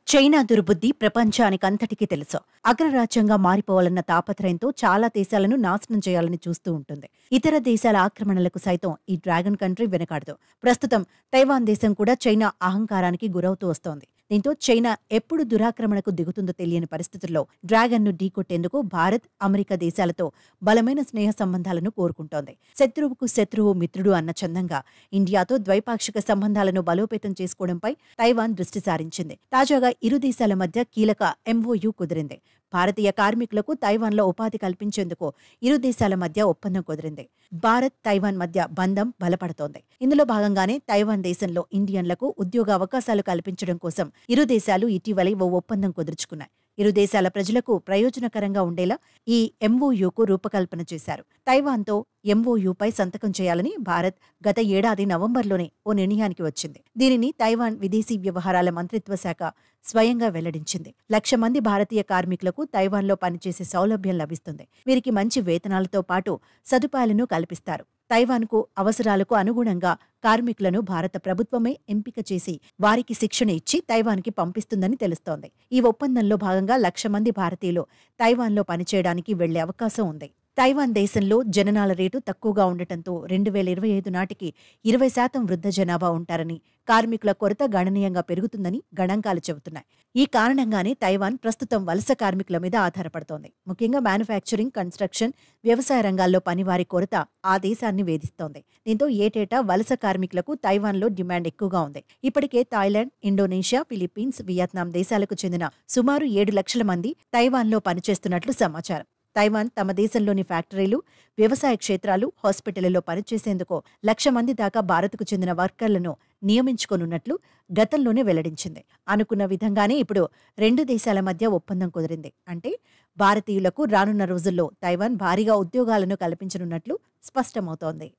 China దుర్బుద్ధి ప్రపంచానికంతటికీ తెలుసు. అగ్రరాజ్యంగా మారిపోవాలన్న తాపత్రయంతో చాలా దేశాలను నాశనం చేయాలని చూస్తూ ఉంటుంది. ఇతర దేశాల ఆక్రమణలకు సైతం ఈ డ్రాగన్ కంట్రీ వెనకాడదు. ప్రస్తుతం తైవాన్ దేశం కూడా చైనా అహంకారానికి గురవుతూ వస్తోంది. దీంతో చైనా ఎప్పుడు దురాక్రమణకు దిగుతుందో తెలియని పరిస్థితుల్లో డ్రాగన్ను ఢీకొట్టేందుకు భారత్, అమెరికా దేశాలతో బలమైన స్నేహ సంబంధాలను కోరుకుంటోంది. శత్రువుకు శత్రువు మిత్రుడు అన్న చందంగా ఇండియాతో ద్వైపాక్షిక సంబంధాలను బలోపేతం చేసుకోవడంపై తైవాన్ దృష్టి సారించింది. తాజాగా ఇరు దేశాల మధ్య కీలక ఎంఓయూ కుదిరింది. భారతీయ కార్మికులకు తైవాన్లో ఉపాధి కల్పించేందుకు ఇరు దేశాల మధ్య ఒప్పందం కుదిరింది. భారత్, తైవాన్ మధ్య బంధం బలపడుతోంది. ఇందులో భాగంగానే తైవాన్ దేశంలో ఇండియన్లకు ఉద్యోగ అవకాశాలు కల్పించడం కోసం ఇరు దేశాలు ఇటీవలే ఓ ఒప్పందం కుదుర్చుకున్నాయి. ఇరు దేశాల ప్రజలకు ప్రయోజనకరంగా ఉండేలా ఈ ఎంఓయూకు రూపకల్పన చేశారు. తైవాన్తో ఎంఓయూపై సంతకం చేయాలని భారత్ గత ఏడాది నవంబర్లోనే ఓ నిర్ణయానికి వచ్చింది. దీనిని తైవాన్ విదేశీ వ్యవహారాల మంత్రిత్వ శాఖ స్వయంగా వెల్లడించింది. 1,00,000 మంది భారతీయ కార్మికులకు తైవాన్లో పనిచేసే సౌలభ్యం లభిస్తుంది. వీరికి మంచి వేతనాలతో పాటు సదుపాయాలను కల్పిస్తారు. తైవాన్కు అవసరాలకు అనుగుణంగా కార్మికులను భారత ప్రభుత్వమే ఎంపిక చేసి వారికి శిక్షణ ఇచ్చి తైవాన్కి పంపిస్తుందని తెలుస్తోంది. ఈ ఒప్పందంలో భాగంగా 1,00,000 మంది భారతీయులు తైవాన్లో పనిచేయడానికి వెళ్లే అవకాశం ఉంది. తైవాన్ దేశంలో జననాల రేటు తక్కువగా ఉండటంతో 2025 నాటికి 20% వృద్ధ జనాభా ఉంటారని, కార్మికుల కొరత గణనీయంగా పెరుగుతుందని గణాంకాలు చెబుతున్నాయి. ఈ కారణంగానే తైవాన్ ప్రస్తుతం వలస కార్మికుల మీద ఆధారపడుతోంది. ముఖ్యంగా మ్యానుఫ్యాక్చరింగ్, కన్స్ట్రక్షన్, వ్యవసాయ రంగాల్లో పనివారి కొరత ఆ దేశాన్ని వేధిస్తోంది. దీంతో ఏటేటా వలస కార్మికులకు తైవాన్లో డిమాండ్ ఎక్కువగా ఉంది. ఇప్పటికే థాయిలాండ్, ఇండోనేషియా, ఫిలిప్పీన్స్, వియత్నాం దేశాలకు చెందిన సుమారు 7 లక్షల మంది తైవాన్లో పనిచేస్తున్నట్లు సమాచారం. తైవాన్ తమ దేశంలోని ఫ్యాక్టరీలు, వ్యవసాయ క్షేత్రాలు, హాస్పిటళ్లలో పనిచేసేందుకు 1,00,000 మంది దాకా భారత్కు చెందిన వర్కర్లను నియమించుకోనున్నట్లు గతంలోనే వెల్లడించింది. అనుకున్న విధంగానే ఇప్పుడు 2 దేశాల మధ్య ఒప్పందం కుదిరింది. అంటే భారతీయులకు రానున్న రోజుల్లో తైవాన్ భారీగా ఉద్యోగాలను కల్పించనున్నట్లు స్పష్టమవుతోంది.